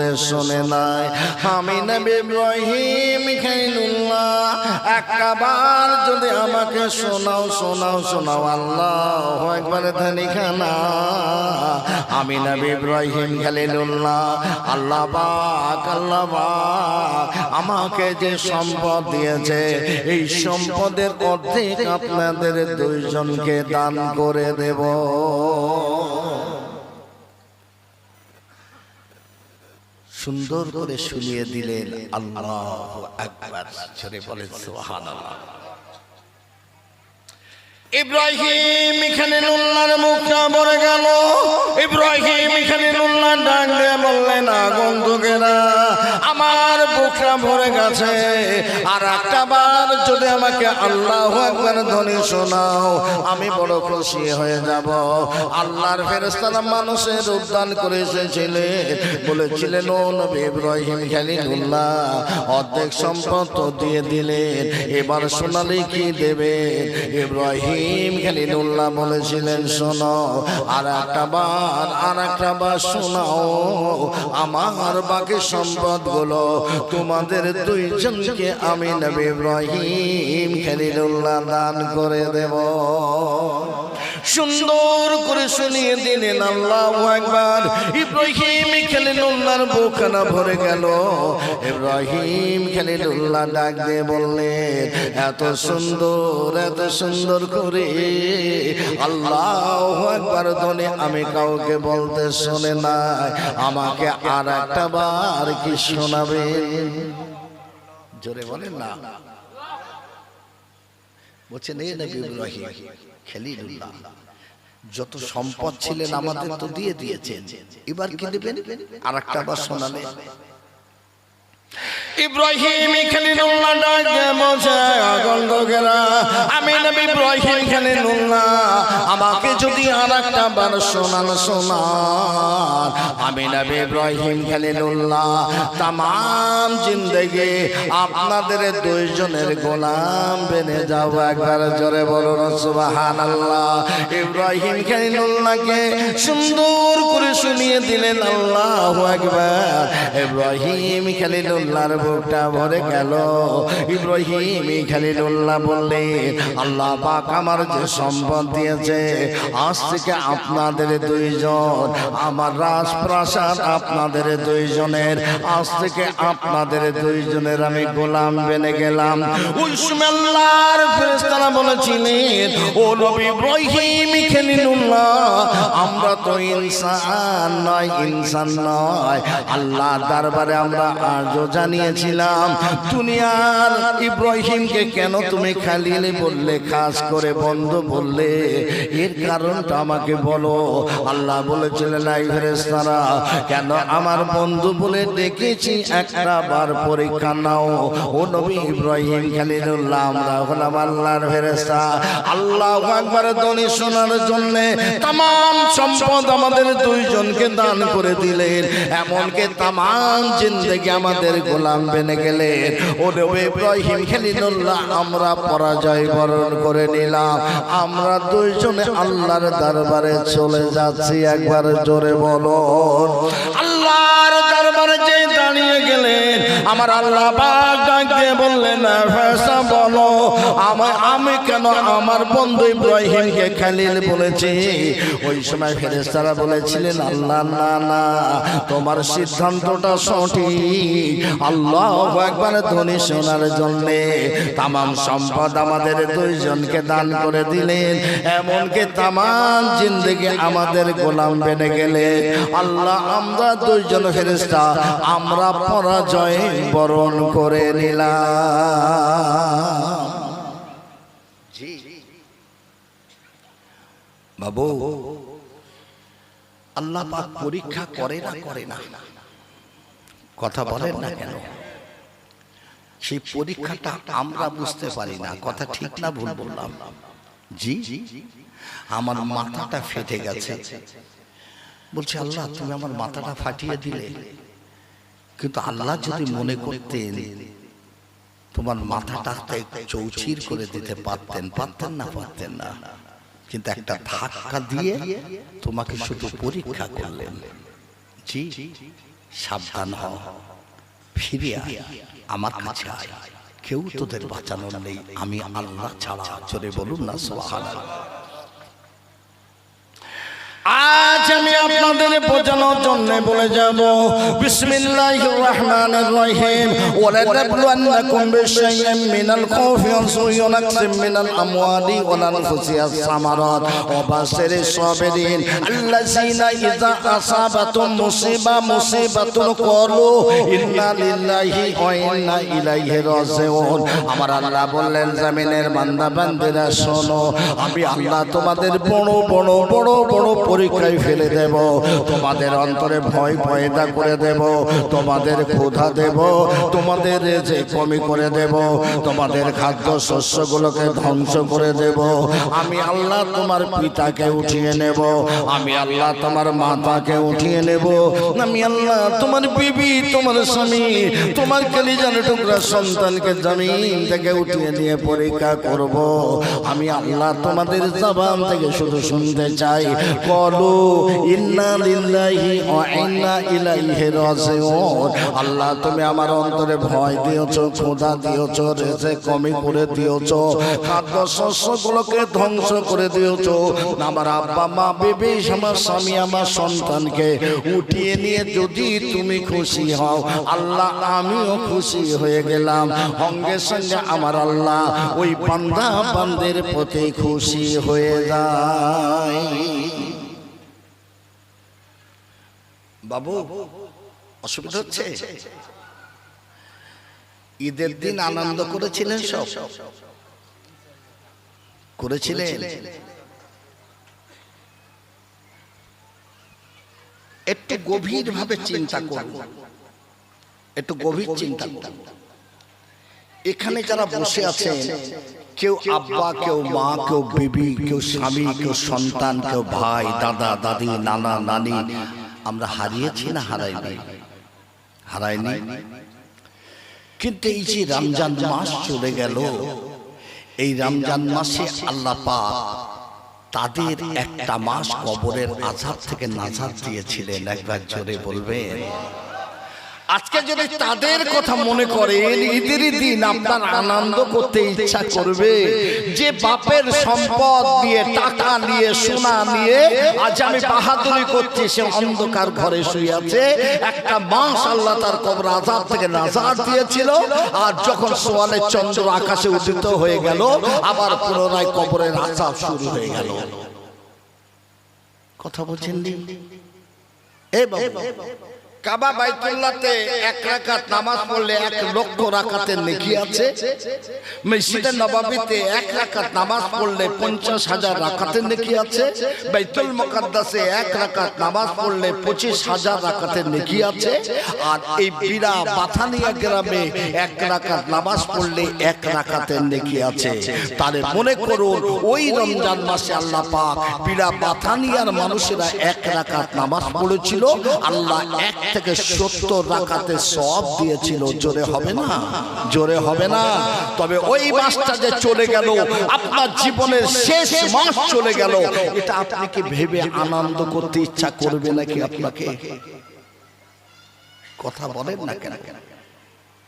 বলতে শোনে নাই। আমি নবী ইব্রাহিম খলিলুল্লাহ একবার যদি আমাকে শোনাও শোনাও শোনাও আল্লাহু আকবার ধানিখানা। আমি নবী ইব্রাহিম খলিলুল্লাহ আল্লাহ পাক আমাকে যে সম্পদ দিয়েছে এই সম্পদের অর্ধেক আপনাদের দুইজনকে দান করে দেব। সুন্দর করে শুনিয়ে দিলেন আল্লাহু আকবার। জোরে বলেন সুবহানাল্লাহ। ইব্রাহিম খলিলুল্লাহর মুখটা ভরে গেল। ইব্রাহিম খলিলুল্লাহ ডাক দিয়ে বললেন, আগন্তুকেরা আমার বুকটা ভরে গেছে, আর একটা বার যদি আমাকে আল্লাহু আকবার ধ্বনি শোনাও আমি বড় খুশি হয়ে যাব। আল্লাহর ফেরেশতারা মানুষের উদ্যান করে এসেছিলেন, বলেছিলেন ও নবী ইব্রাহিম খলিলুল্লাহ অর্ধেক সম্পদ তো দিয়ে দিলেন, এবার শোনালে কি দেবে? ইব্রাহিম খলিলুল্লাহ বলেছিলেন, শোনো আর একটা বার শোনাও, আমার বাকি সম্পদগুলো তোমাদের দুইজনকে আমি নবী ইব্রাহিম খলিলুল্লাহ দান করে দেব। সুন্দর করে শুনিয়ে দিলেন আল্লাহু আকবার। ইব্রাহিম খলিলুল্লাহর বুকখানা ভরে গেল। ইব্রাহিম খলিলুল্লাহ ডাক দিয়ে বললেন, এত সুন্দর করে আল্লাহু আকবার ধ্বনি আমি কাউকে বলতে শুনে নাই, আমাকে আর একটা বার কি শোনাবে? জোরে বলেন না। বলছেন এই নবী ইব্রাহিম খলিলুল্লাহ যত সম্পদ ছিলেন আমাদের তো দিয়ে দিয়েছেন, এবার কি দেবেন? আর একটা বার শোনালে। ইব্রাহিম খলিলুল্লাহ ডাকে বলছে, আগন্তুকেরা আমি নবী ইব্রাহিম খলিলুল্লাহ আমাকে যদি আর একটা বার শোনান আমি নবী ইব্রাহিম খলিলুল্লাহ তামাম জিন্দেগি আপনাদের দুইজনের গোলাম বেনে যাব। একবার জোরে বলুন সুবহানাল্লাহ। ইব্রাহিম খলিলুল্লাহকে সুন্দর করে শুনিয়ে দিলেন আল্লাহু আকবার। ইব্রাহিম খলিলুল্লাহর বুকটা ভরে গেল। ইব্রাহিম খলিলুল্লাহ বললেন, আল্লাহ পাক আমার যে সম্পদ দিয়েছে আজ থেকে আপনাদের দুইজন, আমার রাজপ্রাসাদ আপনাদের দুইজনের, আজ থেকে আপনাদের দুইজনের আমি গোলাম বেনে গেলাম। ওই সময় আল্লাহর ফেরেশতারা বলেছিলেন, ও নবী ইব্রাহিম খলিলুল্লাহ আমরা তো ইনসান নয়, আল্লাহ দরবারে আমরা আজও জানিয়েছিলাম দুনিয়ার ইব্রাহিমকে কেন তুমি খালিল বললে, খাস করে বন্ধু বললে, এর কারণটা আমাকে বলো। আল্লাহ বলেছিলেন, এই ফেরেশতারা কেন আমার বন্ধু বলে ডেকেছি, একটা বার পরীক্ষা নাও। ও নবী ইব্রাহিম খলিলুল্লাহ আমরা হলাম আল্লাহর ফেরেশতা। আল্লাহু আকবার ধ্বনি শোনার জন্য तमाम সম্পদ আমাদের দুইজনকে দান করে দিলেন, এমনকি तमाम জিন্দেগি আমাদের গোলাম বেনে গেলেন। ও নবী ইব্রাহিম খলিলুল্লাহ আমরা পরাজয় বরণ করে নিলাম, আমরা দুইজনে আল্লাহর দরবারে চলে যাচ্ছি। একবার জোরে বলো। আল্লাহর দরবারে যে দাঁড়িয়ে গেলেন আমার আল্লাহ পাক ডাক দিয়ে বললেন, ফেরেশতা বলো আমি কেন আমার বন্ধু ইব্রাহিমকে খালিল বলেছি? ওই সময় ফেরেশতারা বলেছিলেন, আল্লাহ না তোমার সিদ্ধান্তটা সঠিক। আল্লাহু আকবার ধ্বনি শোনার জন্য तमाम সম্পদ আমাদের দুইজনকে দান করে দিলেন, এমনকি तमाम জিন্দেগি আমাদের গোলাম বেনে গেলে আল্লাহ আমরা দুইজন ফেরেশতা আমরা পরাজয় বরণ করে নিলাম। জি বাবু, আল্লাহ পাক পরীক্ষা করে না কথা বলেন না কেন? সেই পরীক্ষাটা আমরা বুঝতে পারি না। কথা ঠিক না ভুল বললাম? জি আমার মাথাটা ফেটে গেছে। বলছে আল্লাহ তুমি আমার মাথাটা ফাটিয়ে দিলে, কিন্তু আল্লাহ যদি মনে করতেন তোমার মাথাটা চৌচির করে দিতে পারতেন না, কিন্তু একটা ধাক্কা দিয়ে তোমাকে শুধু পরীক্ষা করলেন। জি সাবধান হ, ফিরে আয়, আমার কাছে আয়, কেউ তোদের বাঁচানোর নেই, আমি আল্লাহ ছাড়া। জোরে বলুন না সুবহানাল্লাহ। আজ আমি আপনাদের বোঝানোর জন্য বলে যাব, বিসমিল্লাহির রহমানির রহিম। ওয়ালা নাবলুওয়ান্নাকুম বিশাইইন মিনাল খাউফি ওয়া নাকসিম মিনাল আমওয়ালি ওয়াল আনফুসি ওয়াস সামারাত ওয়া বাশশিরিস সাবিরিন আল্লাযীনা ইযা আসাবাতুম মুসিবাতুন ক্বালু ইন্না লিল্লাহি ওয়া ইন্না ইলাইহি রাজিউন। আমার আল্লাহ বললেন, জমিনের বান্দা বান্দিরা শোনো, আমি আল্লাহ তোমাদের বড় বড় বড় বড় পরীক্ষায় ফেলে দেব, তোমাদের অন্তরে ভয় পয়দা করে দেব, তোমাদের ক্ষুধা দেব, তোমাদের যে কমি করে দেব, তোমাদের খাদ্য শস্যগুলোকে ধ্বংস করে দেব। আমি আল্লাহ তোমার পিতাকে উঠিয়ে নেব, আমি আল্লাহ তোমার মাতাকে উঠিয়ে নেব, আমি আল্লাহ তোমার বিবি, তোমার স্বামী, তোমার কলিজার টুকরা সন্তানকে জমিন থেকে উঠিয়ে নিয়ে পরীক্ষা করব। আমি আল্লাহ তোমাদের জবান থেকে শুধু শুনতে চাই, বলো ইন্না লিল্লাহি ওয়া ইন্না ইলাইহি রাজিউন। আল্লাহ তুমি আমার অন্তরে ভয় দিয়েছো, ক্ষুধা দিয়েছো, রিজিক কমি করে দিয়েছো, খাদ্য শস্যগুলোকে ধ্বংস করে দিয়েছো। আমার আব্বা মা বিবি, আমার স্বামী, আমার সন্তানকে উঠিয়ে নিয়ে যদি তুমি খুশি হও, আল্লাহ আমিও খুশি হয়ে গেলাম। সঙ্গে সঙ্গে আমার আল্লাহ ওই বান্দা বান্দের প্রতি খুশি হয়ে যায়। বাবু অসুবিধা হচ্ছে? ঈদের দিন আনন্দ করেছিলেন, সব করেছিলেন? একটু গভীর ভাবে চিন্তা করুন, একটু গভীর চিন্তা করুন। এখানে যারা বসে আছেন, কেউ আব্বা, কেউ মা, কেউ বিবি, কেউ স্বামী, কেউ সন্তান, কেউ ভাই, দাদা দাদি, নানা নানি, আমরা হারিয়েছি না হারাইনি? হারাইনি। কিন্তু এই যে রমজান মাস চলে গেল, এই রমজান মাসে আল্লাহ পাক তাদের একটা মাস কবরের আযাব থেকে নাজাত দিয়েছিলেন। একবার জোরে বলবেন। আজকে যদি তাদের কথা মনে করেন, ঈদের দিন আপনার আনন্দ করতে ইচ্ছা করবে যে বাপের সম্পদ দিয়ে, টাকা নিয়ে, সোনা নিয়ে আজ আমি বাহাদুরি করছি, সে অন্ধকার ঘরে শুয়ে আছে। একটা মাস আল্লাহ তার কবর আযাব থেকে নাজাত দিয়েছিল, আর যখন সোয়ালের চন্দ্র আকাশে উদিত হয়ে গেল, আবার পুনরায় কবরের আযাব শুরু হয়ে গেল। কথা বলছেন নি? এ বাবা, কাবা বাইতুল্লাহতে 1 রাকাত নামাজ পড়লে 1 লক্ষ রাকাতের নেকি আছে। মসজিদে নববীতে 1 রাকাত নামাজ পড়লে 50,000 রাকাতের নেকি আছে। বাইতুল মুকাদ্দাসে 1 রাকাত নামাজ পড়লে 25,000 রাকাতের নেকি আছে। আর এই বিরা বাথানিয়া গ্রামে 1 রাকাত নামাজ পড়লে 1 রাকাতের নেকি আছে। তাহলে মনে করুন, ওই রমজান মাসে আল্লাহ পাক বিরা বাথানিয়ার মানুষেরা 1 রাকাত নামাজ পড়েছিল, আল্লাহ 1 থেকে 70 রাকাতে সওয়াব দিয়েছিল। জোরে হবে না? জোরে হবে না? তবে ওই মাসটা যে চলে গেল, আপনার জীবনের শেষ মাস চলে গেল, এটা আপনি কি ভেবে আনন্দ করতে ইচ্ছা করবে নাকি আপনাকে? কথা বলেন না কেন?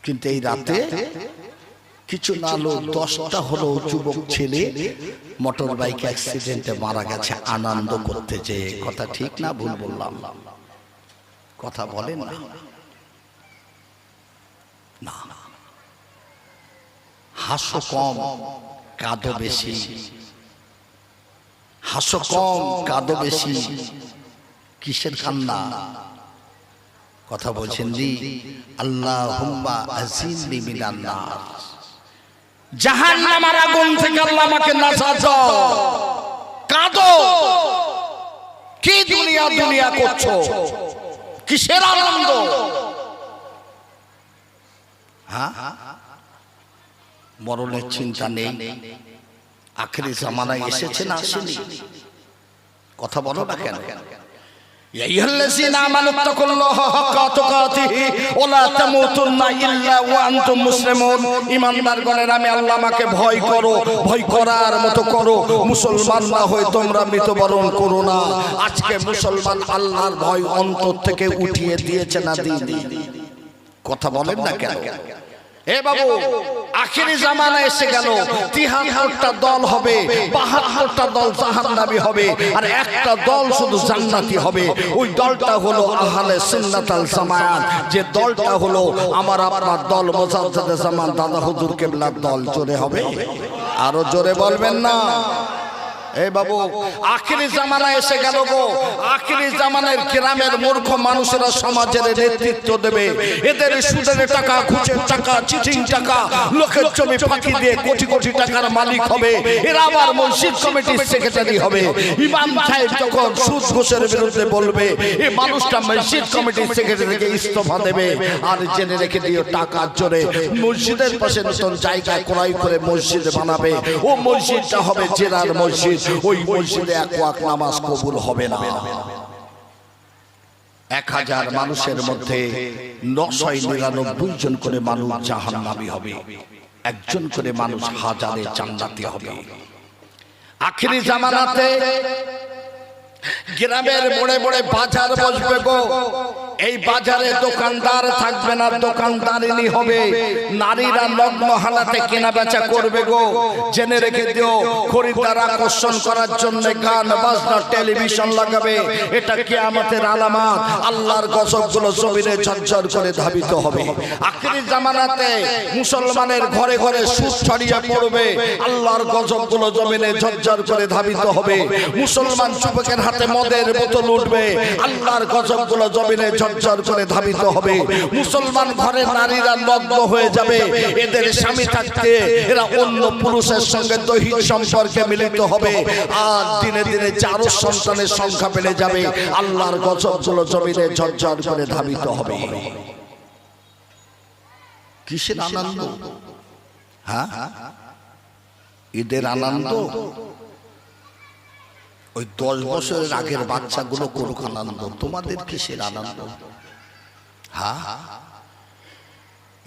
কিন্তু এই রাতে কিছু না হলো 10টা হলো যুবক ছেলে মোটর বাইক অ্যাক্সিডেন্টে মারা গেছে আনন্দ করতে যেয়ে। কথা ঠিক না ভুল বললাম? কথা বলেন না? না, হাসো কম, কাঁদো বেশি। হাসো কম, কাঁদো বেশি। কিসের কান্না? কথা বলছেন জি? আল্লাহুম্মা আজিলনি মিনান নার, জাহান্নামের আগুন থেকে আল্লাহ আমাকে নাজাত দাও। কাঁদো। কি দুনিয়া দুনিয়া করছো? কিসের আনন্দ? হ্যাঁ, মরণের চিন্তা নেই? আখেরি জামানায় এসেছে না আসেনি? কথা বলো না কেন? ইয়া আইয়ুহাল্লাযীনা আমানু তাকুল্লাহা হাক্কা তুকাতিহি ওয়া লা তামুতুন্না ইল্লা ওয়া আনতুম মুসলিমুন। ঈমানদারগণের আমি আল্লাহ আমাকে ভয় করো, ভয় করার মতো করো, মুসলমান না হয়ে তোমরা মৃত্যুবরণ করো না। আজকে মুসলমান আল্লাহর ভয় অন্তর থেকে উঠিয়ে দিয়েছে না দিদি? কথা বলেন না কেন? এ বাবু, আখিরি জামানা এসে গেল, ৭৩টা দল হবে, ৭২টা দল জাহান্নামী হবে, আর একটা দল শুধু জান্নাতি হবে। ওই দলটা হলো আহলে সুন্নাত ওয়াল জামাত, যে দলটা হলো আমার আপনার দল, মুজাদ্দিদে জামান দাদা হুজুর কিবলার দল। জোরে হবে, আরো জোরে বলবেন না? এই বাবু, আখিরি জামানা এসে গেল গো। আখিরি জামানের গ্রামের মূর্খ মানুষেরা সমাজের নেতৃত্ব দেবে। এদের সুদের টাকা, ঘুষের টাকা, চিটিং টাকা, লোকের জমি ফাঁকি দিয়ে কোটি কোটি টাকার মালিক হবে। এরা আবার মসজিদ কমিটির সেক্রেটারি হবে। ইমাম সাহেব যখন সুদ ঘুষের বিরুদ্ধে বলবে, এই মানুষটা মসজিদ কমিটির সেক্রেটারি থেকে ইস্তফা দেবে। আর জেনে রেখে দিও, টাকার জোরে মসজিদের পাশে নতুন জায়গা ক্রয় করে মসজিদ বানাবে। ও মসজিদটা হবে জেনার মসজিদ। ওই মসজিদে এক ওয়াক্ত নামাজ কবুল হবে না। ১০০০ মানুষের মধ্যে ৯৯৯ জন করে মানুষ জাহান্নামী হবে, একজন করে মানুষ হাজারে জান্নাতি হবে। আখিরি জামানাতে গ্রামের মোড়ে মোড়ে বাজার বসবে গো। এই বাজারে দোকানদার থাকবে না, দোকানদারিনী হবে। নারীরা নগ্ন হালাতে কেনা বেচা করবে গো। জেনে রেখে দিও, খরিদ্দার আকর্ষণ করার জন্য গান বাজনা টেলিভিশন লাগাবে। এটা কিয়ামতের আলামত। আল্লাহর গজবগুলো জমিনে ঝরঝর করে ধাবিত হবে। আখিরি জামানাতে মুসলমানের ঘরে ঘরে সুদ ছড়িয়ে পড়বে। আল্লাহর গজবগুলো জমিনে ঝরঝর করে ধাবিত হবে। মুসলমান যুবকের হাতে মদের বোতল উঠবে। আল্লাহর গজবগুলো জমিনে ঝরঝর করে ধাবিত হবে। মুসলমান ঘরের নারীরা নগ্ন হয়ে যাবে। এদের স্বামী থাকতে এরা অন্য পুরুষের সঙ্গে দৈহিক সম্পর্কে মিলিত হবে। আর দিনে দিনে চারো সন্তানের সংখ্যা বেড়ে যাবে। আল্লাহর গজবগুলো জমিনে ঝরঝর করে ধাবিত হবে। কিসের আনন্দ? হ্যাঁ, ঈদের আনন্দ। ওই ১০ বছরের আগের বাচ্চাগুলো করুক আনন্দ, তোমাদের কিসের আনন্দ? হ্যাঁ,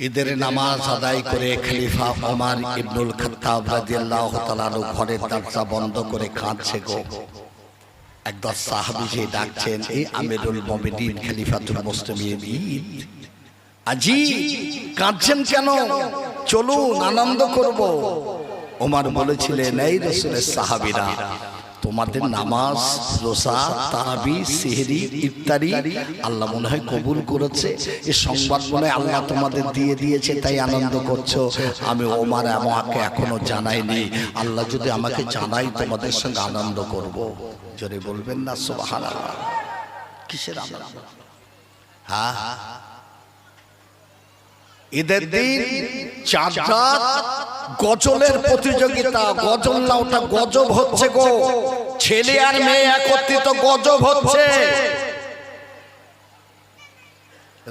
ঈদের নামাজ আদায় করে খলিফা ওমর ইবনুল খাত্তাব রাদিয়াল্লাহু তাআলা আনহু ঘরের দরজা বন্ধ করে কাঁদছে গো। একদল সাহাবী যে ডাকছেন, এই আমিরুল মুমিনিন খলিফাতুল মুসলিমিন, ঈদ আজি কাঁদছেন কেন? চলুন আনন্দ করব। ওমর বলেছিলেন, এই রাসূলের সাহাবীরা, তোমাদের নামাজ, রোজা, তারাবি, সেহরি ইফতারি আল্লাহ মনে হয় কবুল করেছে। এই সংবাদ মনে হয় আল্লাহ তোমাদের দিয়ে দিয়েছে, তাই আনন্দ করছো। আমি ওমর আমাকে এখনো জানাইনি। আল্লাহ যদি আমাকে জানাই, তোমাদের সঙ্গে আনন্দ করব। জোরে বলবেন না সুবহানাল্লাহ? কিসের আনন্দ? হ্যাঁ, ঈদের দিন চাঁদ রাত গজলের প্রতিযোগিতা। গজল না, ওটা গজব হচ্ছে গো। ছেলে আর মেয়ে একত্রিত গজব হচ্ছে।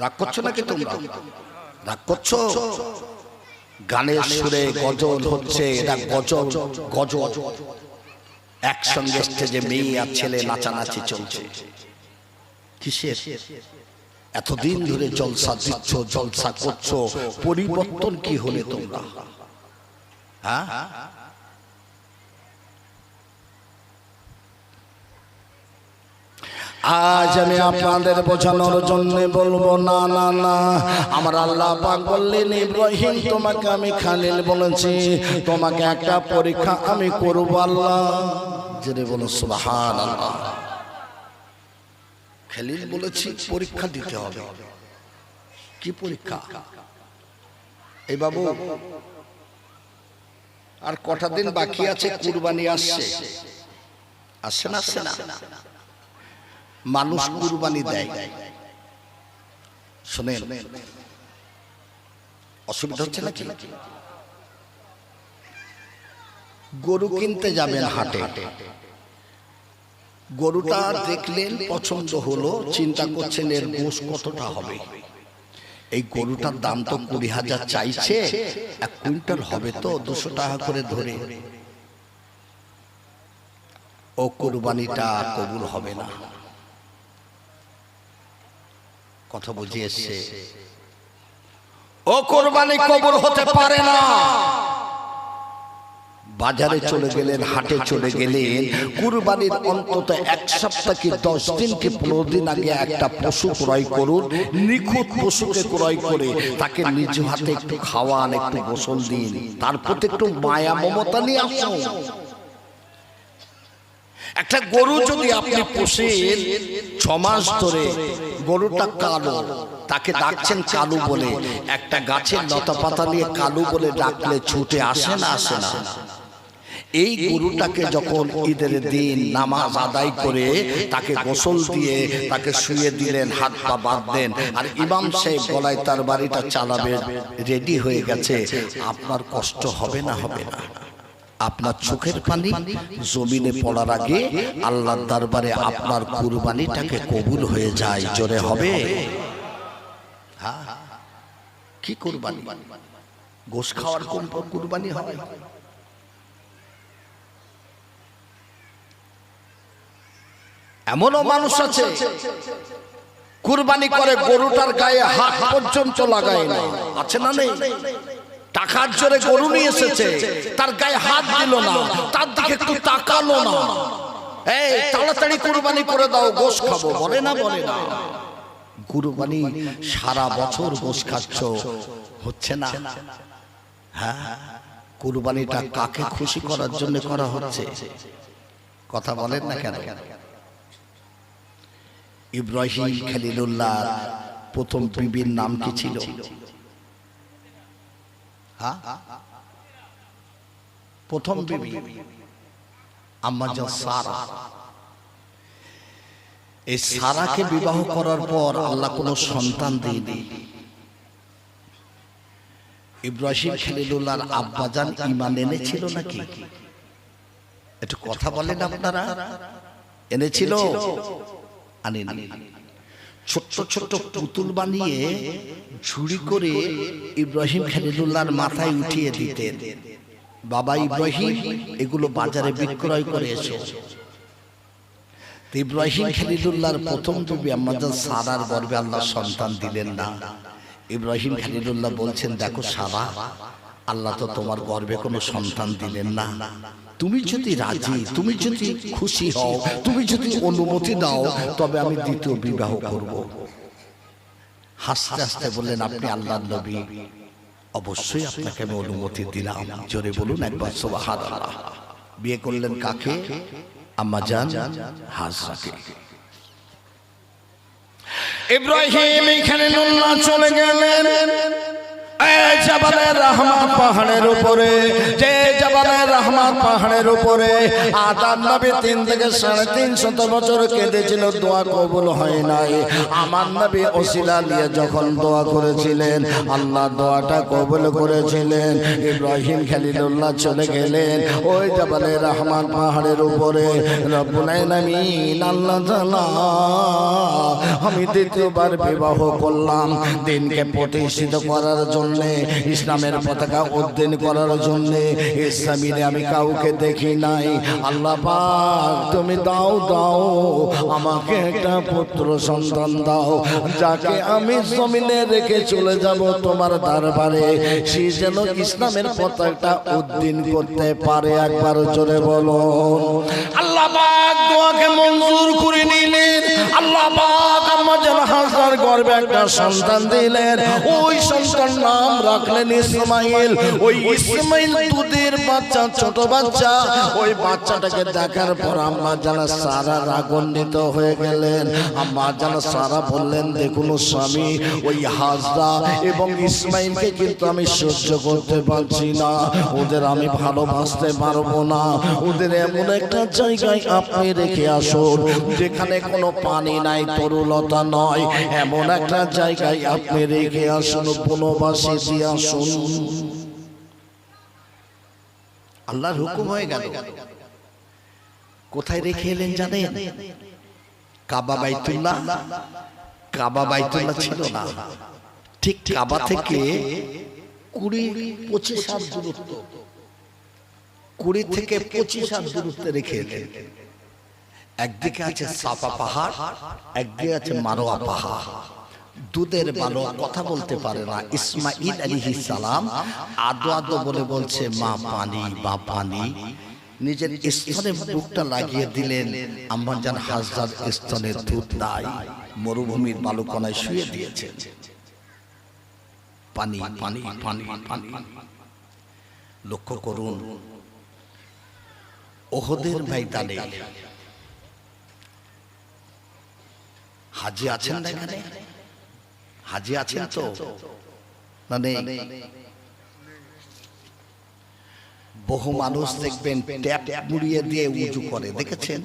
রাগ করছো নাকি তোমরা? রাগ করছো? গানের সুরে গজল হচ্ছে, এটা গজল। গজল একসঙ্গে স্টেজে মেয়ে আর ছেলে নাচানাচি চলছে। কিসের? এতদিন ধরে জলসা দিচ্ছ, জলসা করছো, পরিবর্তন কি হলে তোমরা? হ্যাঁ, আজ আমি আপনাদের বোঝানোর জন্য বলবো না না না, আমার আল্লাহ পাক বললেন, ইব্রাহিম তোমাকে আমি খালিল বলেছি, তোমাকে একটা পরীক্ষা আমি করব। আল্লাহ জেনে বলো সুবহানাল্লাহ। খালিল বলেছি, পরীক্ষা দিতে হবে। কি পরীক্ষা? এই বাবু, আর কটা দিন বাকি আছে, কুরবানি আসছে। আসছে না? আসছে না? মানুষ কুরবানি দেয়। শুনেন, অসুবিধা হচ্ছে নাকি? গরু কিনতে যাবেন হাটে, গরুটা দেখলেন, পছন্দ হলো, চিন্তা করছেন এর গোশ কতটা হবে। এই গরুটার দাম তো ২০,০০০ চাইছে, ১ কুইন্টাল হবে তো ২০০ টাকা করে ধরে, ও কুরবানিটা কবুল হবে না। কথা বুঝে এসছে? ও কোরবানি কবুল হতে পারে না। বাজারে চলে গেলেন, হাটে চলে গেলেন, কুরবানির অন্তত 1 সপ্তাহ কি 10 দিন কি 15 দিন আগে একটা পশু ক্রয় করুন। নিখুঁত পশুকে ক্রয় করে তাকে নিজ হাতে একটু খাওয়ান, একটু গোসল দিন, তার প্রতি একটু মায়া মমতা নিয়ে আসুন। একটা গরু যদি আপনি পোষেন 6 মাস ধরে, গরুটা কালো, তাকে ডাকছেন কালু বলে, একটা গাছের লতা পাতা নিয়ে কালু বলে ডাকলে ছুটে আসে না? আসে না। এই গরুটাকে যখন ঈদের দিন নামাজ আদায় করে তাকে গোসল দিয়ে তাকে শুয়ে দিলেন, হাত পা বাঁধলেন, আর ইমাম সাহেব গলায় তার বাড়িটা চালাবে, রেডি হয়ে গেছে, আপনার কষ্ট হবে না? হবে না? আপনার চোখের পানি জমিনে পড়ার আগে আল্লাহর দরবারে আপনার কুরবানিটাকে কবুল হয়ে যায়। জোরে হবে? হ্যাঁ। কি কুরবানি? গোশ খাওয়ার কোন কুরবানি হয়? এমনও মানুষ আছে কুরবানি করে গরুটার গায়ে হাত পর্যন্ত লাগায় না। আছে না? নেই? টাকার জোরে গরু নিয়ে এসেছে, তার গায়ে হাত দিল না, তার দিকে একটু তাকালো না। এই তাড়াতাড়ি কুরবানি করে দাও, গোশ খাবো, বলে না? বলে না? কুরবানি সারা বছর গোশ খাচ্ছ, হচ্ছে না? হ্যাঁ। কুরবানিটা কাকে খুশি করার জন্য করা হচ্ছে? কথা বলেন না কেন? ইব্রাহিম খলিলুল্লাহ প্রথম বিবির নাম কি ছিল? হ্যাঁ, প্রথম বিবি আম্মা জান সারা। এই সারাকে বিবাহ করার পর আল্লাহ কোনো সন্তান দেয়নি। ইব্রাহিম খলিলুল্লাহর আব্বাজান ঈমান এনেছিল নাকি? একটু কথা বলেন আপনারা। এনেছিল? আনেনি। ছোট্ট ছোট্ট পুতুল বানিয়ে ঝুড়ি করে ইব্রাহিম খলিলুল্লাহর মাথায় উঠিয়ে দিতেন, বাবা ইব্রাহিম এগুলো বাজারে বিক্রয় করে এসো। ইব্রাহিম খলিলুল্লাহর প্রথম বিবি আম্মা জান সারার গর্ভে আল্লাহ সন্তান দিলেন না। ইব্রাহিম খলিলুল্লাহ বলছেন, দেখো সারা, আল্লাহ তো তোমার গর্ভে কোনো সন্তান দিলেন না, তুমি যদি রাজি, তুমি যদি খুশি হও, তুমি যদি অনুমতি দাও, তবে আমি দ্বিতীয় বিবাহ করব। হাসতে হাসতে বললেন, আপনি আল্লাহর নবী, অবশ্যই আপনাকে আমি অনুমতি দিলাম। জোরে বলুন একবার সুবহানাল্লাহ। বিয়ে করলেন কাকে? আম্মা জান হাজরাকে। ইব্রাহিম খলিলুল্লাহ চলে গেলেন জাবালে রহমত পাহাড়ের উপরে। যে জাবালে রহমত পাহাড়ের উপরে আদম নবী 3 থেকে 350 বছর কেঁদেছিল, দোয়া কবুল হয় নাই। আমার নবী ওসিলা নিয়ে যখন দোয়া করেছিলেন, আল্লাহ দোয়াটা কবুল করেছিলেন। ইব্রাহিম খলিলুল্লাহ চলে গেলেন ওই জাবালে রহমত পাহাড়ের উপরে। রব্বুল আলামিন আল্লাহ তাআলা, আমি দ্বিতীয়বার বিবাহ করলাম দিনকে প্রতিষ্ঠিত করার জন্য, ইসলামের পতাকা উদ্দিন করার জন্য। ইসলামে আমি কাউকে দেখি নাই। আল্লাহ পাক তুমি দাও দাও, আমাকে একটা পুত্র সন্তান দাও, যাকে আমি জমিনে রেখে চলে যাব তোমার দরবারে, সে যেন ইসলামের পতাকাটা উদ্দিন করতে পারে। একবার জোরে বলো। আল্লাহ পাক দোয়াকে মঞ্জুর করে নিলেন। আল্লাহ পাক আম্মা জান হাজরার গর্ভে একটা সন্তান দিলেন। ওই সন্তান নাম রাখলেন ইসমাইল। ওই ইসমাইল দুধের বাচ্চা, ছোট বাচ্চা। ওই বাচ্চাটাকে দেখার পর আম্মা জান সারা রাগান্বিত হয়ে গেলেন। আম্মা জান সারা বললেন, দেখুন স্বামী, ওই হাজরা এবং ইসমাইলকে কিন্তু আমি সহ্য করতে পারছি না, ওদের আমি ভালোবাসতে পারবো না। ওদের এমন একটা জায়গায় আপনি রেখে আসুন যেখানে কোনো পানি নাই, তরুলতা নয়, এমন একটা জায়গায় আপনি রেখে আসুন, বনবাসী দিয়ে আসুন। আল্লাহর হুকুম হয়ে গেল। কোথায় রেখে এলেন জানেন? কাবা বাইতুল্লাহ। কাবা বাইতুল্লাহ ছিল না, ঠিক কাবা থেকে 20-25 হাত দূরত্ব, 20 থেকে 25 হাত দূরত্বে রেখে এলেন। একদিকে আছে সাফা পাহাড়, একদিকে আছে মারোয়া পাহাড়। দুধের বালক কথা বলতে পারে না, ইসমাঈল আলাইহিস সালাম আদো আদো বলে বলছে মা পানি বা পানি। নিজের স্তনে বুকটা লাগিয়ে দিলেন, আম্মাজান হাজরার স্তনে দুধ নাই, মরুভূমির বালুকণায় শুয়ে দিয়েছেন। পানি পানি পানি পানি। লক্ষ্য করুন, ওহদের ময়দানে হাজী আছেন না এখানে? হাজী আছেন তো? মানে বহু মানুষ দেখবেন ট্যাপ মুড়িয়ে দিয়ে উজু করে, দেখেছেন?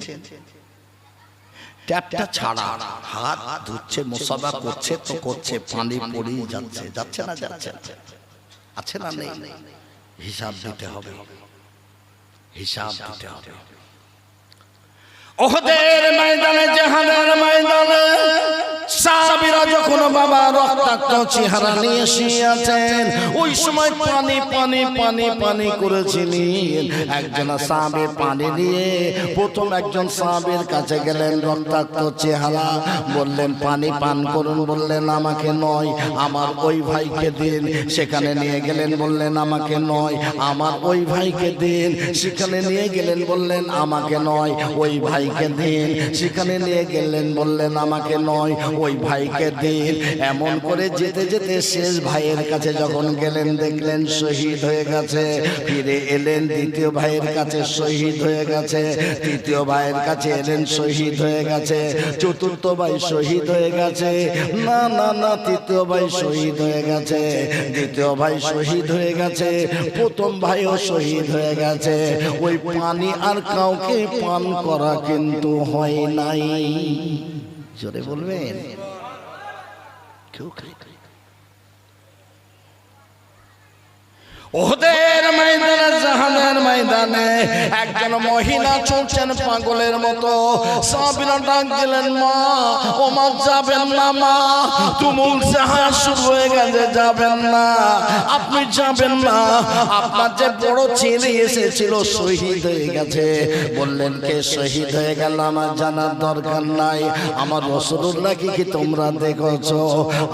ট্যাপটা ছাড়া হাত ধুচ্ছে, মুসাফা করছে তো করছে, পানি পড়েই যাচ্ছে, যাচ্ছে না যাচ্ছে? আছে না নেই? হিসাব দিতে হবে, হিসাব দিতে হবে। ওহদের ময়দানে, জিহাদের ময়দানে সাহাবীরা যখন বাবা রক্তাক্ত চেহারা নিয়ে শুয়ে আছেন, ওই সময় পানি পানি পানি পানি করেছিলেন। একজন সাহাবী পানি নিয়ে প্রথম একজন সাহাবীর কাছে গেলেন, রক্তাক্ত চেহারা, বললেন পানি পান করুন। বললেন আমাকে নয়, আমার ওই ভাইকে দিন। সেখানে নিয়ে গেলেন, বললেন আমাকে নয়, আমার ওই ভাইকে দিন। সেখানে নিয়ে গেলেন, বললেন আমাকে নয়, ওই ভাইকে দিন। সেখানে নিয়ে গেলেন, বললেন আমাকে নয়, ওই ভাইকে দিন। এমন করে যেতে যেতে শেষ ভাইয়ের কাছে যখন গেলেন, দেখলেন শহীদ হয়ে গেছে। ফিরে এলেন, দ্বিতীয় ভাইয়ের কাছে শহীদ হয়ে গেছে। তৃতীয় ভাইয়ের কাছে এলেন, শহীদ হয়ে গেছে। চতুর্থ ভাই শহীদ হয়ে গেছে। না না না, তৃতীয় ভাই শহীদ হয়ে গেছে। দ্বিতীয় ভাই শহীদ হয়ে গেছে। প্রথম ভাইও শহীদ হয়ে গেছে। ওই পানি আর কাউকে পান করা কিন্তু হয় নাই। জোরে বলবেন। ওহদের ময়দানে, জাহানের ময়দানে একজন মহিলা চলছেন পাগলের মতো। সাহাবীরা ডাক দিলেন, মা, ও মা যাবেন না মা, তুমুল জাহাজ শুরু হয়ে গেছে, যাবেন না, আপনি যাবেন না, আপনার যে বড় ছেলে এসেছিল শহীদ হয়ে গেছে। বললেন কে শহীদ হয়ে গেল আমার জানার দরকার নাই, আমার রাসূলুল্লাহকে কি তোমরা দেখেছো?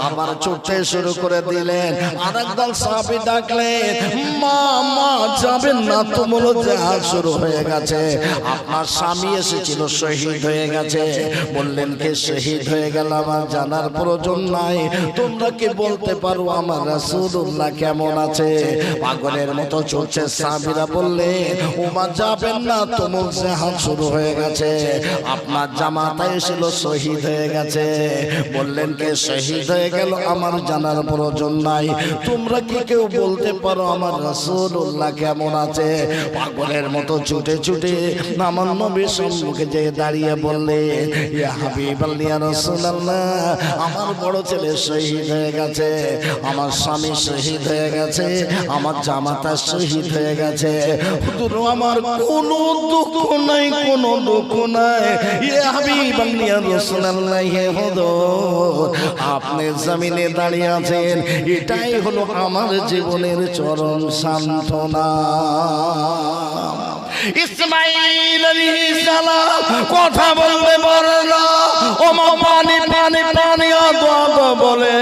আবার ছুটতে শুরু করে দিলেন। আরেকদল সাহাবী ডাকলেন, মা মা যাবেন না, তুমুল জাহাজ শুরু হয়ে গেছে, আপনার স্বামী এসেছিল শহীদ হয়ে গেছে। বললেন কে শহীদ হয়ে গেল আমার জানার প্রয়োজন নাই, তোমরা কি বলতে পারো আমার রাসূলুল্লাহ কেমন আছে? পাগলের মতো চলছে। সাহাবীরা বললেন, ওমা যাবেন না, তুমুল জাহাজ শুরু হয়ে গেছে, আপনার জামাতা এসেছিল শহীদ হয়ে গেছে। বললেন কে শহীদ হয়ে গেল আমার জানার প্রয়োজন নাই, তোমরা কি কেউ বলতে পারো আমার রাসূলুল্লাহ কেমন আছে? পাগলের মতো ছুটে ছুটে আমার নবীর সম্মুখে যে দাঁড়িয়ে বললে, ইয়া হাবিবাল্লাহ, ইয়া রাসূলুল্লাহ, আমার বড় ছেলে শহীদ হয়ে গেছে, আমার স্বামী শহীদ হয়ে গেছে, আমার জামাতা শহীদ হয়ে গেছে। হুজুর আমার কোনো দুঃখ নাই, কোনো দুঃখ নাই। ইয়া হাবিবাল্লাহ, ইয়া রাসূলুল্লাহ, হে হুজুর, আপনি জমিনে দাঁড়িয়ে আছেন, এটাই হলো আমার জীবনের চরম সান্ত্বনা। ইসমাঈল আলাইহিস সালাম কথা বলতে পারল, ও মা পানি পানি পানি, আদো বলে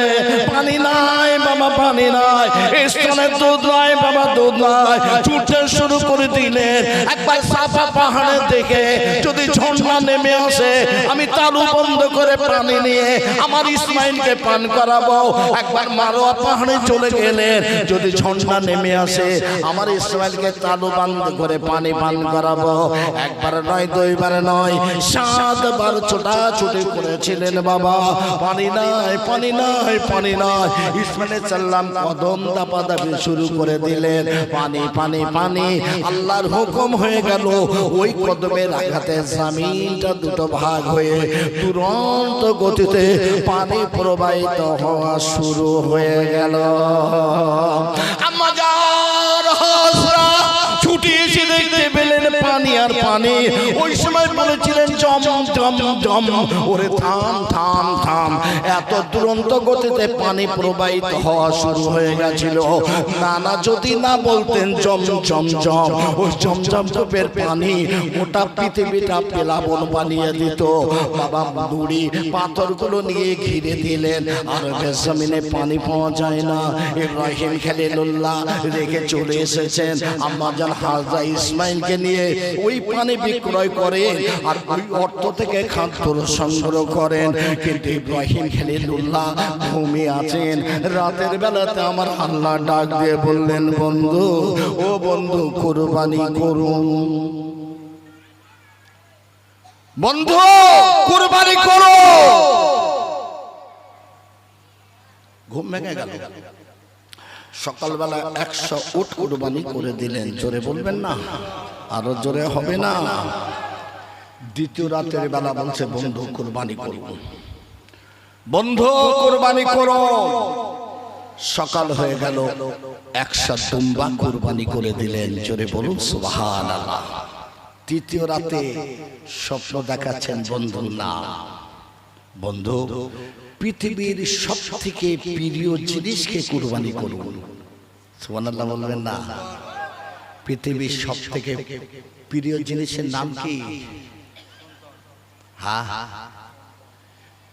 পানি নাই বাবা, পানি নাই, স্তনে দুধ নাই বাবা, দুধ নাই। ছুটতে শুরু করে দিলেন। একবার সাফা পাহাড়ের দিকে যদি ঝর্ণা নেমে আসে, আমি তালু বন্ধ করে পানি নিয়ে আমার ইসমাঈলকে পান করাবো। একবার মারোয়া পাহাড়ে চলে গেলেন, যদি ঝর্ণা নেমে আসে, আমার ইসমাঈলকে তালু বন্ধ করে পানি পান করাবো। একবার নয়, দুইবার নয়, 7 বার ছোটাছুটি করেছিলেন বাবা, পানি নাই পানি নাই পানি নাই। ইসমাঈল সাল্লাম কদম দাপাদাপি শুরু করে দিলেন, পানি পানি পানি। আল্লাহর হুকুম হয়ে গেল, ওই কদমের আঘাতে জমিনটা দুটো ভাগ হয়ে তুরন্ত গতিতে পানি প্রবাহিত হওয়া শুরু হয়ে গেল। ছুটি এসে দেখতে পেলেন পানি আর পানি। ওই সময় বলেছিলেন জম জম জম, ওরে থাম থাম থাম, এত দুরন্ত গতিতে পানি প্রবাহিত হওয়া শুরু হয়ে গেছিল। নানা যদি না বলতেন জমজম, ওই জমজম কূপের পানি গোটা পৃথিবীটা প্লাবন বানিয়ে দিত। বাবা নুড়ি পাথরগুলো নিয়ে ঘিরে দিলেন, আর জমিনে পানি পাওয়া যায় না। ইব্রাহিম খলিলুল্লাহ রেখে চলে এসেছেন আম্মাজান হাজরা ইসমাইলকে নিয়ে। ওই পানি বিক্রয় করেন আর ওই অর্থ থেকে খাদ্য সংগ্রহ করেন। কিন্তু ইব্রাহিম খলিলুল্লাহ ঘুমিয়ে আছেন। রাতের বেলাতে আমার আল্লাহ ডাক দিয়ে বললেন, বন্ধু, ও বন্ধু, কুরবানি করুন। বন্ধু, কুরবানি করো। ঘুম ভেঙে গেল। সকালবেলা 100 উট কুরবানি করে দিলেন। জোরে বলবেন না? আরো জোরে হবে না? দ্বিতীয় রাতের বেলা বলছে, বন্ধু কুরবানি করো, বন্ধু কুরবানি করো। সকাল হয়ে গেল, 100 দুম্বা কুরবানি করে দিলেন। জোরে বলুন সুবহানাল্লাহ। তৃতীয় রাতে স্বপ্ন দেখাচ্ছেন, বন্ধু না, বন্ধু পৃথিবীর সব থেকে প্রিয় জিনিসকে কুরবানি করুন। সুবহানাল্লাহ বলবেন না? পৃথিবীর সব থেকে প্রিয় জিনিসের নাম কি? হ্যাঁ,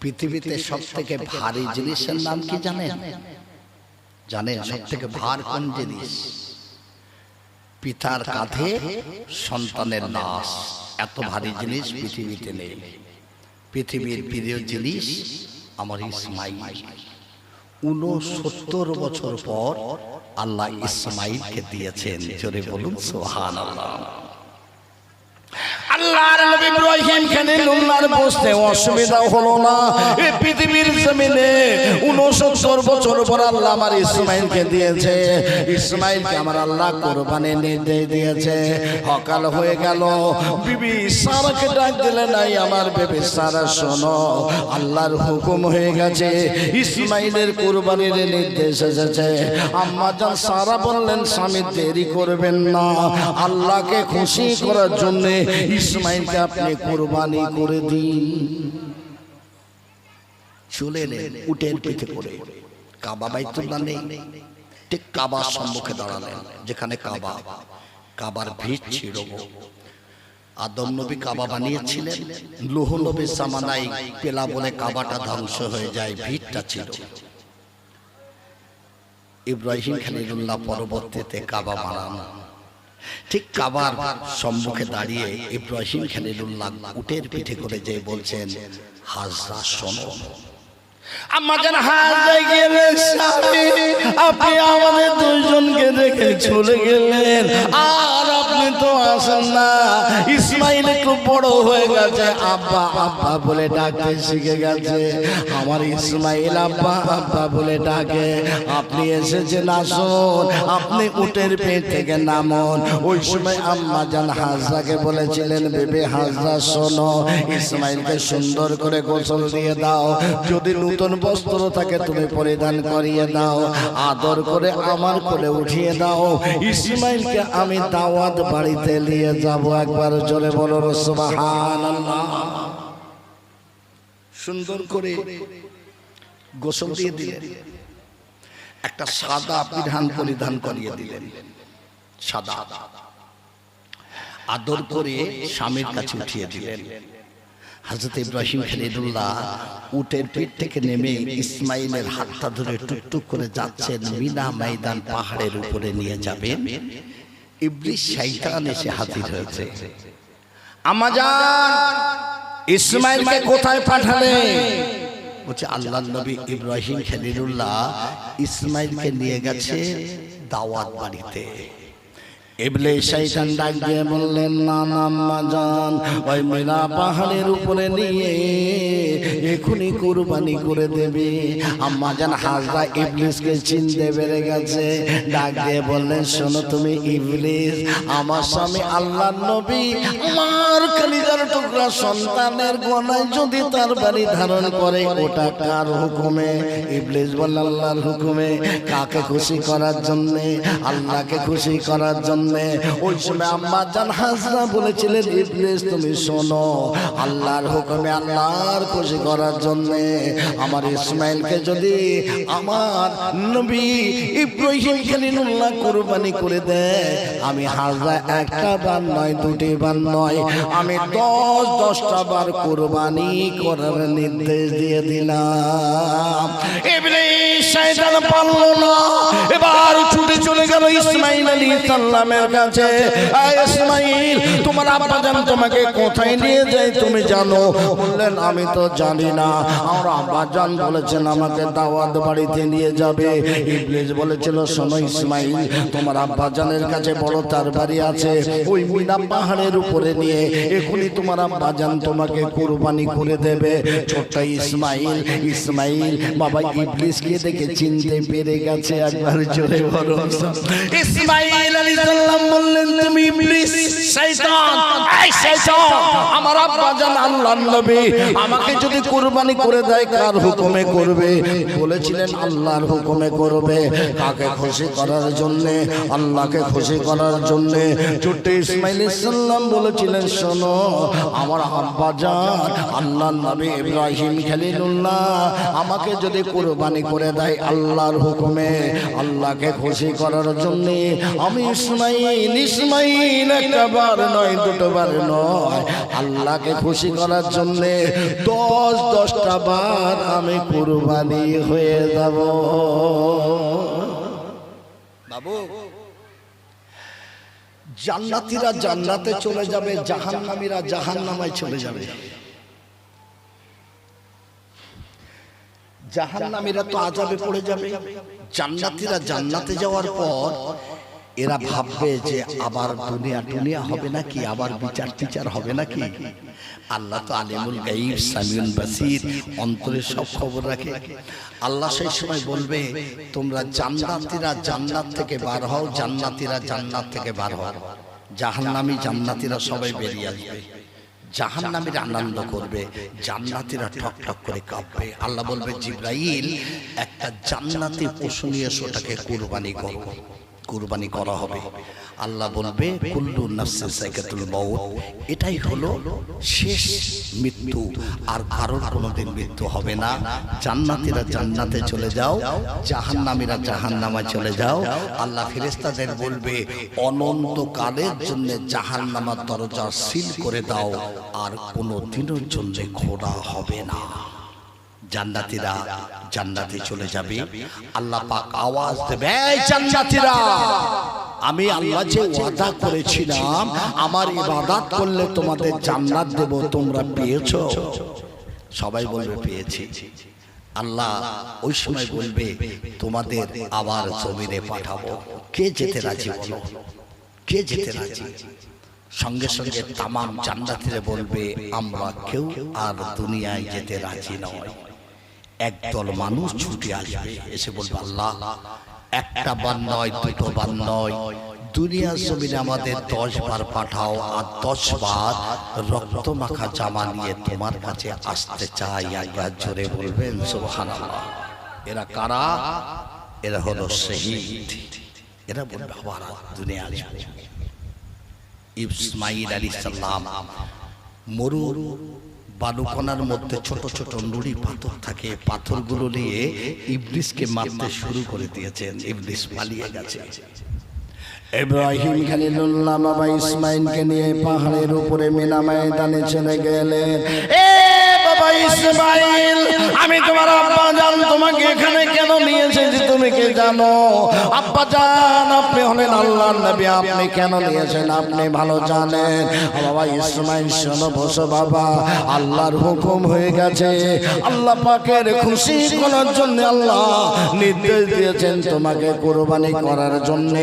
পৃথিবীতে সব থেকে ভারী জিনিসের নাম কি জানেন? জানেন সব থেকে ভার কোন জিনিস? পিতার কাঁধে সন্তানের লাশ। এত ভারী জিনিস পৃথিবীতে নেই। পৃথিবীর প্রিয় জিনিস আমার ইসমাইল। 69 বছর পর আল্লাহ ইসমাইলকে দিয়েছেন। জোরে বলুন সুবহানাল্লাহ। আল্লাহর নবী ইব্রাহিম খলিলুল্লাহর বসতে অসুবিধা হলো না। এই পৃথিবীর জমিনে 69 বছর পর আল্লাহ আমার ইসমাইলকে দিয়েছে। ইসমাইলকে আমার আল্লাহ কুরবানির নির্দেশ দিয়েছে। সকাল হয়ে গেল, বিবি সারাকে ডাক দিলেন, নাই আমার বেবি সারা শোনো, আল্লাহর হুকুম হয়ে গেছে, ইসমাইলের কুরবানির নির্দেশ এসেছে। আম্মা জান সারা বললেন, স্বামী দেরি করবেন না, আল্লাহকে খুশি করার জন্য ইসমাইলকে আপনি কুরবানি করে দিন। চলে এলেন উটের পিঠে করে। কাবা বাইতুল্লাহ নেই, ঠিক কাবার সম্মুখে দাঁড়ালেন, যেখানে কাবার ভিত ছিল। আদম নবী কাবা বানিয়েছিলেন, নূহ নবীর জামানায় প্লাবনে কাবাটা ধ্বংস হয়ে যায়, ভিতটা ছিল। ইব্রাহিম খলিলুল্লাহ পরবর্তীতে কাবা বানান। ঠিক কাবার সম্মুখে দাঁড়িয়ে ইব্রাহিম খলিলুল্লাহ উটের পিঠে করে যে বলছেন, হাজরা শোনো। আম্মা জান হাজরা গেলেন, স্বামী আপনি আমাদের দুইজনকে রেখে চলে গেলেন, আর আপনি তো আসেন না। ইসমাইল একটু বড় হয়ে গেছে, আব্বা আব্বা বলে ডাকতে শিখে গেছে। আমার ইসমাইল আব্বা আব্বা বলে ডাকে। আপনি এসেছেন, আসুন, আপনি উটের পেট থেকে নামুন। ওই সময় আম্মা জান হাজরাকে বলেছিলেন, বেবে হাজরা শোনো, ইসমাইলকে সুন্দর করে গোসল দিয়ে দাও, যদি নতুন বস্ত্র থাকে তুমি পরিধান করিয়ে দাও, আদর করে আমার কোলে উঠিয়ে দাও, ইসমাইলকে আমি দাওয়াত বাড়িতে নিয়ে যাব। একবার জোরে বলো সুবহানাল্লাহ। সুন্দর করে গোসল দিয়ে দিলেন, একটা সাদা পরিধান করিয়ে দিলেন, সাদা। আদর করে স্বামীর কাছে উঠিয়ে দিলেন। হযরত ইব্রাহিম খলিলুল্লাহ উটের পিঠ থেকে নেমে ইসমাইলের হাতটা ধরে টুকটুক করে যাচ্ছেন, মিনা ময়দান পাহাড়ের উপরে নিয়ে যাবেন। ইবলিস শয়তান এসে হাজির হয়েছে। আম্মা জান ইসমাইলকে কোথায় পাঠালেন? বলছে আল্লাহর নবী ইব্রাহিম খলিলুল্লাহ ইসমাইলকে নিয়ে গেছে দাওয়াত বাড়িতে। ইবলিস শয়তান ডাক দিয়ে বললেন, না না আম্মা জান, ওই মিনা পাহাড়ের উপরে নিয়ে এখনই কুরবানি করে দেবে। আম্মা জান হাজরা ইবলিসকে চিনতে পেরে গেছে, ডাক দিয়ে বললেন, শোনো তুমি ইবলিস, আমার স্বামী আল্লাহর নবী আমার কলিজার টুকরা সন্তানের গলায় যদি তার বাড়ি ধারণ করে, ওটা কার হুকুমে? ইবলিস বলল, আল্লাহর হুকুমে। কাকে খুশি করার জন্য? আল্লাহকে খুশি করার জন্য। জন্য। ওই সময় আম্মা জান হাজরা বলেছিলেন, ইবলিস তুমি শোনো, আল্লাহর হুকুমে আল্লাহর খুশি করার জন্য আমার ইসমাইলকে যদি আমার নবী ইব্রাহিম খলিলুল্লাহ কুরবানি করে দেয়, আমি হাজরা একটা বার নয়, দুটি বার নয়, আমি 10টা বার কুরবানি করার নির্দেশ দিয়ে দিলাম। ইবলিস শয়তান পারলো না, এবার ছুটে চলে গেল ইসমাইল আলাইহিস সালামের কাছে। ইসমাইল, তোমার আব্বা জান তোমাকে কোথায় নিয়ে যায় তুমি জানো? বললেন, আমি তো জানি না, আমার আব্বা জান বলেছেন আমাকে দাওয়াত বাড়িতে নিয়ে যাবে। ইবলিস বলেছিল, শোনো ইসমাইল, তোমার আব্বা জানের কাছে বড় তার বাড়ি আছে, ওই মিনা পাহাড়ের উপরে নিয়ে এখনই তোমার আব্বা জান তোমাকে কুরবানি করে দেবে। ছোট্ট ইসমাইল, ইসমাইল বাবা ইবলিসকে দেখে চিনতে পেরে গেছে। একবার জোরে বলো। ইসমাইল আলাইহিস সালাম বললেন, তুমি ইবলিস, শয়তান, এই শয়তান, আমার আব্বা জান আল্লাহর নবী, আমাকে যদি কুরবানি করে দেয় কার হুকুমে করবে? বলেছিলেন আল্লাহর হুকুমে করবে। কাকে খুশি করার জন্য? আল্লাহকে খুশি করার জন্য। ছোট্ট ইসমাইল আলাইহিস সালাম বলেছিলেন, শোনো, আমার আব্বা জান আল্লাহর নবী ইব্রাহিম খলিলুল্লাহ আমাকে যদি কুরবানি করে দেয় আল্লাহর হুকুমে, আল্লাহকে খুশি করার জন্য, আমি ইসমাইল একবার নয়, দুটোবার নয়, আল্লাহকে খুশি করার জন্য 10টা বার আমি কুরবানি হয়ে যাব। বাবু, জান্নাতীরা জান্নাতে চলে যাবে, জাহান্নামীরা জাহান্নামায় চলে যাবে। জাহান্নামীরা তো আযাবে পড়ে যাবে, জান্নাতীরা জান্নাতে যাওয়ার পর এরা ভাববে যে আবার দুনিয়া হবে নাকি, আবার বিচার টিচার হবে নাকি। আল্লাহ তো আলিমুল গায়ব, সামিউল বাসির, অন্তরে সব খবর রাখে। আল্লাহ সেই সময় বলবে, তোমরা জান্নাতীরা জান্নাত থেকে বার হও, জান্নাতীরা জান্নাত থেকে বার হও। জাহান্নামী জান্নাতীরা সবাই বেরিয়ে আসবে, জাহান্নামীরা আনন্দ করবে, জান্নাতীরা ঠক ঠক করে কাঁপবে। আল্লাহ বলবে, জিবরাইল, একটা জান্নাতি পশু নিয়ে ওটাকে কুরবানি করো, কুরবানি করা হবে। আল্লাহ বলবে, কুল্লু নাফসিন সাইকাতুল মাউত, এটাই হলো শেষ মৃত্যু, আর কারোর কোনোদিন মৃত্যু হবে না। জান্নাতীরা জান্নাতে চলে যাও, জাহান্নামীরা জাহান্নামায় চলে যাও। আল্লাহ ফেরেশতাদের বলবে, অনন্তকালের জন্য জাহান্নামের দরজা সিল করে দাও, আর কোনো দিনের জন্য খোলা হবে না। জান্নাতীরা জান্নাতে চলে যাবে। আল্লাহ পাক আওয়াজ দেবে, এই জান্নাতীরা, আমি আল্লাহ যে ওয়াদা করেছিলাম আমার ইবাদত করলে তোমাদের জান্নাত দেব, তোমরা পেয়েছো? সবাই বলবে পেয়েছি। আল্লাহ ওই সময় বলবে, তোমাদের আবার জমিনে পাঠাবো, কে যেতে রাজি বলো, কে যেতে রাজি? সঙ্গে সঙ্গে তামাম জান্নাতীরা বলবে, আমরা কেউ আর দুনিয়ায় যেতে রাজি নয়। একদল মানুষ ছুটে আসবে, এসে বলবে, আল্লাহ, একটা বার নয়, দুটো বার নয়, দুনিয়ার জমিনে আমাদের 10 বার পাঠাও, আর 10 বার রক্ত মাখা জামা নিয়ে তোমার কাছে আসতে চাই। একবার জোরে বলবেন সুবহানাল্লাহ। এরা কারা? এরা হলো শহীদ। এরা বলবে, আবার দুনিয়া আসবে। ইসমাইল আলাইহিস সালাম মরুর বালুকণার মধ্যে ছোট ছোট নুড়ি পাথর থাকে, পাথরগুলো নিয়ে ইবলিসকে মারতে শুরু করে দিয়েছেন। ইবলিস পালিয়ে গেছে। ইব্রাহিম খলিলুল্লাহ বাবা ইসমাইলকে নিয়ে পাহাড়ের উপরে মিনা ময়দানে চলে গেলেন। বাবা ইসমাইল, আমি তোমার আব্বা জান তোমাকে এখানে কেন নিয়ে এসেছি তুমি কি জানো? আব্বা জান, আপনি হলেন আল্লাহর নবী, আপনি কেন নিয়েছেন আপনি ভালো জানেন। বাবা ইসমাইল, শোনো, বসো বাবা, আল্লাহর হুকুম হয়ে গেছে, আল্লাহ পাকের খুশি করার জন্য আল্লাহ নির্দেশ দিয়েছেন তোমাকে কুরবানি করার জন্য।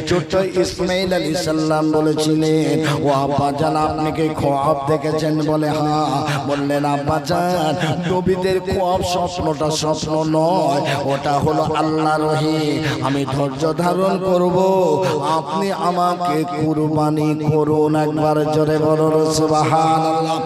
ছোট্ট ইসমাইল আলাইহিস সালাম বলেছিলেন, ও আব্বা জান, আপনি কি খ্বাব দেখেছেন? বলে হ্যাঁ। বললেন, আব্বা জান, নবীদের খ্বাব স্বপ্নটা স্বপ্ন নয়, ওটা হলো আল্লাহর ওহী। আমি ধৈর্য ধারণ করব, আপনি আমাকে কুরবানি করুন। একবার জোরে বলুন সুবহানাল্লাহ।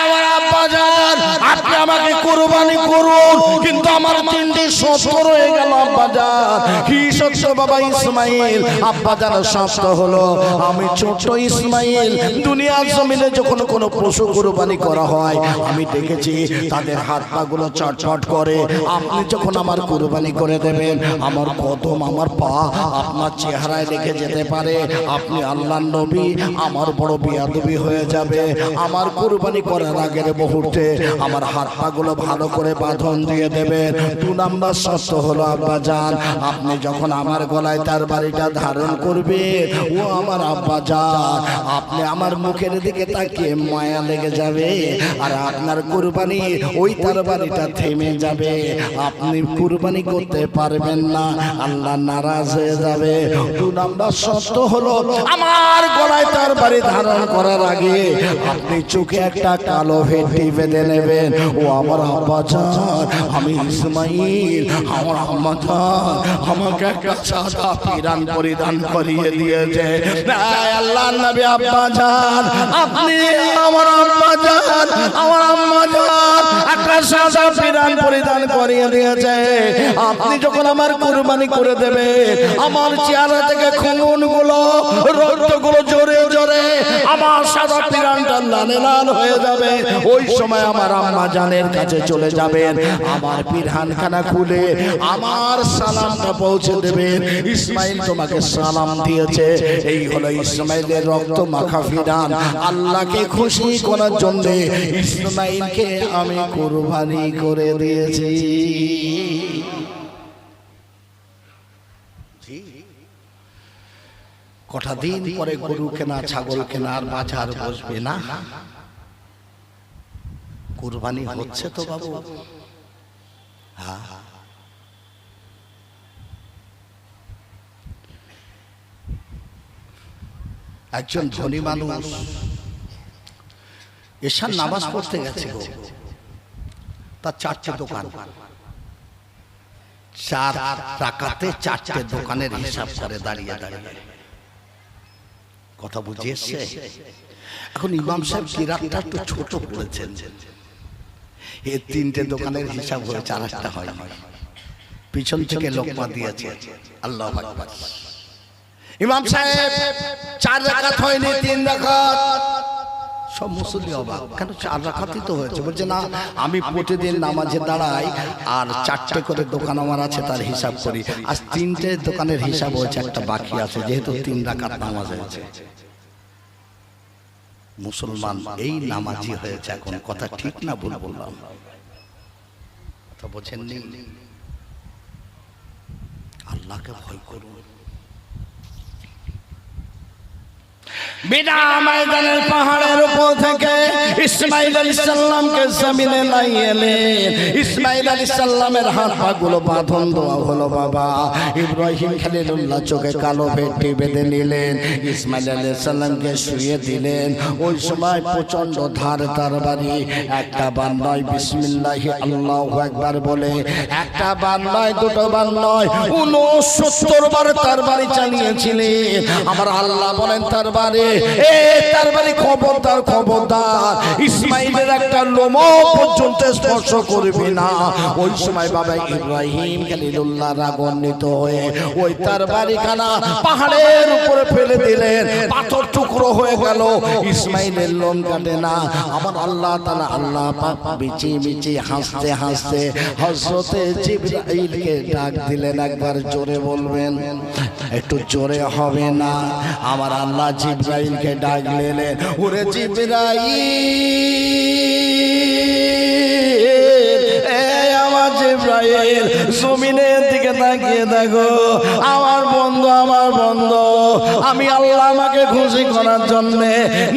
আমার আব্বা আব্বাজান আপনি আমাকে কুরবানি করুন, কিন্তু আমার তিনটি শর্ত রয়ে গেল আব্বাজান। কি শর্ত বাবা ইসমাইল? আব্বাজান শর্ত হলো আমি ছোট ইসমাইল দুনিয়ার জমিনে যখন কোনো পশু কুরবানি করা হয় আমি দেখেছি তাদের হাত পা গুলো চটচট করে। আপনি যখন আমার কুরবানি করে দেবেন আমার কদম আমার পা আপনার চেহারায় লেগে যেতে পারে, আপনি আল্লাহর নবী, আমার বড় বেয়াদবি হয়ে যাবে। আমার কুরবানি করার আগের মুহূর্তে আমার হাত পা গুলো ভালো করে বাঁধন দিয়ে দেবেন। 2 নাম্বার শর্ত হলো আব্বাজান আপনি যখন আমার গলায় তার বাড়িটা ধারণ করবে ও আমার আব্বাজান আপনি আমার মুখের দিকে তাকিয়ে মায়া লেগে যাবে আর আপনার কুরবানি ওই তার বাড়িটা থেমে যাবে, আপনি কুরবানি করতে পারবেন না, আল্লাহ নারাজ হয়ে যাবে। 2 নাম্বার শর্ত হলো আমার গলায় তার বাড়ি ধারণ করার আগে আপনি চোখে একটা কালো ভেট্টি বেঁধে নেবেন। ও আমার আব্বাজান আমি ইসমাইল, আমার আম্মাজান আমাকে একটা সাদা পিরান পরিধান করিয়ে দিয়েছে। আল্লাহ নবী আব্বাজান আপনি আমার আম্মাজান আমার আম্মাজান একটা সাদা পিরান পরিধান করিয়ে দিয়েছে। আপনি যখন আমার কুরবানি করে দেবে আমার চেহারা থেকে খুনগুলো রক্তগুলো জোরে জোরে আমার সাদা পিরানটা লালে লাল হয়ে যাবে। ওই সময় আমার আম্মাজানের কাছে চলে যাবেন, আমার পিরানখানা খুলে আমার সালামটা পৌঁছে দেবেন। ইসমাইল তোমাকে সালাম দিয়েছে। এই হলো ইসমাইলের রক্ত মাখা পিরান। আল্লাহকে খুশি করার জন্য ইসমাইলকে আমি কুরবানি করে দিয়েছি। কটা দিন পরে গরু কেনা ছাগল কেনা আর বাজার বসবে না, কুরবানি হচ্ছে তো বাবু। হ্যাঁ একজন ধনী মানুষ এশার নামাজ পড়তে গেছে, তার 4টে দোকান, 4 টাকাতে 4টে দোকানের হিসাব করে দাঁড়িয়ে দাঁড়িয়ে। কথা বুঝিয়েছে? এখন ইমাম সাহেব কিরাতটা একটু ছোট করেছেন, এই 3টে দোকানের হিসাব হয়েছে, আর একটা হয় পিছন থেকে লোকমা দিয়েছে। আল্লাহু আকবার। ইমাম সাহেব 4 রাকাত হয়নি, 3 রাকাত। সব মুসল্লি অবাক, কেন 4 রাকাতই তো হয়েছে। বলছে না আমি প্রতিদিন নামাজে দাঁড়াই আর 4টে করে দোকান আমার আছে তার হিসাব করি, আজ 3টে দোকানের হিসাব হয়েছে, একটা বাকি আছে, যেহেতু 3 রাকাত নামাজ হয়েছে। মুসলমান এই নামাজি হয়েছে এখন। কথা ঠিক না ভুল বললাম? কথা বোঝেননি? আল্লাহকে ভয় করুন। বিনা ময়দানের পাহাড়ের উপর থেকে ইসমাইল আলাইহিস সালামকে জমিনে নাইয়েলেন। ইসমাইল আলাইহিস সালামের হাত পা গুলো বাঁধন দেওয়া হলো। বাবা ইব্রাহিম খলিলুল্লাহ চোখে কালো ভেট্টি বেঁধে নিলেন, ইসমাইল আলাইহিস সালামকে শুইয়ে দিলেন। ওই সময় প্রচন্ড ধার তরবারি, একটা বার নয় বিসমিল্লাহি আল্লাহু আকবার বলে, একটা বার নয়, 2টো বার নয়, 69 বার তরবারি চালিয়েছিলেন। আমার আল্লাহ বলেন তরবারি তরবারি খবরদার খবরদার ইসমাইলের একটা লোম পর্যন্ত স্পর্শ করবি না। ওই সময় বাবা ইব্রাহিম খলিলুল্লাহ রাগান্বিত হয়ে ওই তরবারিখানা পাহাড়ের উপরে ফেলে দিলেন, পাথর টুকরো হয়ে গেল। ইসমাইলের লোম কাটে না। আমার আল্লাহ তাআলা আল্লাহ পাক বিচি বিচি হাসতে হাসতে হযরতে জিবরাইলকে ডাক দিলেন। একবার জোরে বলবেন, একটু জোরে হবে না? আমার আল্লাহ জিবরাইলকে ডাকলেন, ওরে জিবরাইল, আমার জিবরাইল জমিনের দিকে তাকিয়ে দেখো, আমার বন্ধু আমি আল্লাহ আমাকে খুশি করার জন্য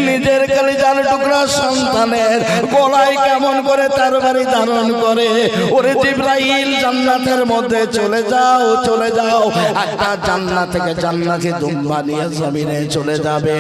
নিজের কলিজার টুকরা সন্তানের গলায় কেমন করে তরবারি ধারণ করে। ওরে জিবরাইল জান্নাতের মধ্যে চলে যাও, চলে যাও, একটা জান্নাত থেকে জান্নাতি দুম্বা নিয়ে জমিনে চলে যাবে।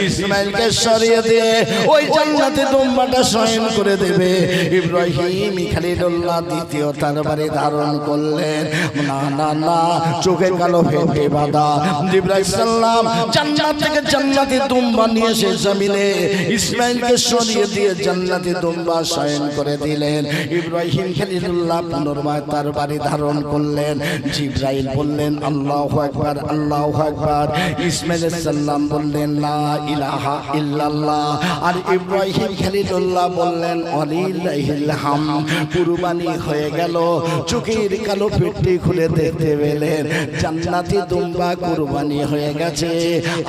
ইসমাইলকে সরিয়ে দিয়ে ওই জান্নাতি দুম্বাটা শয়ন করে দেবে। ইব্রাহিম খলিলুল্লাহ দ্বিতীয় তার তরবারি ধারণ করলেন। না না না, চোখে কালো ফেটে বাঁধা জিবরাইল সাল্লাম জান্নাত থেকে জান্নাতি দুম্বা নিয়ে এসে জমিনে ইসমাইলকে সরিয়ে দিয়ে জান্নাতি দুম্বা শয়ন করে দিলেন। ইব্রাহিম খলিলুল্লাহ পুনর্বার তরবারি ধারণ করলেন। জিবরাইল বললেন আল্লাহু আকবার, আল্লাহু আকবার। ইসমাইল সাল্লাম বললেন লা ইলাহা ইল্লাল্লাহ। আর ইব্রাহিম খলিলুল্লাহ বললেন ওয়ালিল্লাহিল হামদ। কুরবানি হয়ে গেল। চোখের কালো পেটটি খুলে দেখতে পেলেন জান্নাতি দুম্বা কুরবানি হয়ে গেছে।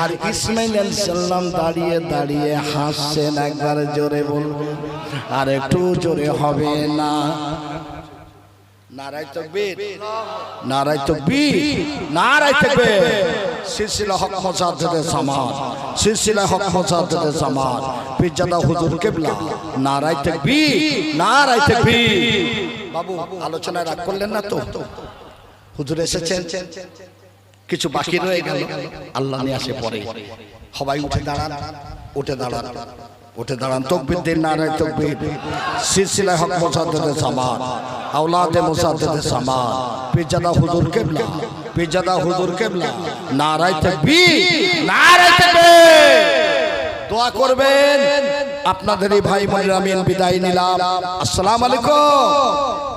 আর ইসমাইল সাল্লাম দাঁড়িয়ে দাঁড়িয়ে হাসছেন। একবার জোরে বলবেন, আর একটু জোরে হবে না? নারায়ে তাকবীর, নারায়ে তাকবীর, নারায়ে তাকবীর। সিলসিলা হক মুজাদ্দিদে জামান, সিলসিলা হক মুজাদ্দিদে জামান পীরজাদা হুজুর কিবলা। নারায়ে তাকবীর, নারায়ে তাকবীর। বাবু আলোচনায় রাগ করলেন না তো? হুজুর এসেছেন, কিছু বাকি রয়ে গেল, আল্লাহ নিয়ে আসে পরে। সবাই উঠে দাঁড়ান, উঠে দাঁড়ান, উঠে দাঁড়ান। তাকবীর দিন, নারায়ে তাকবীর। সিলসিলা হক মুজাদ্দিদে জামান, আওলাদে মুজাদ্দিদে জামান পীরজাদা হুজুর কিবলা, পীরজাদা হুজুর কিবলা। নারায়ে তাকবীর, নারায়ে তাকবীর। দোয়া করবেন। আপনাদের এই ভাই বোনেরা আমি বিদায় নিলাম। আসসালামু আলাইকুম।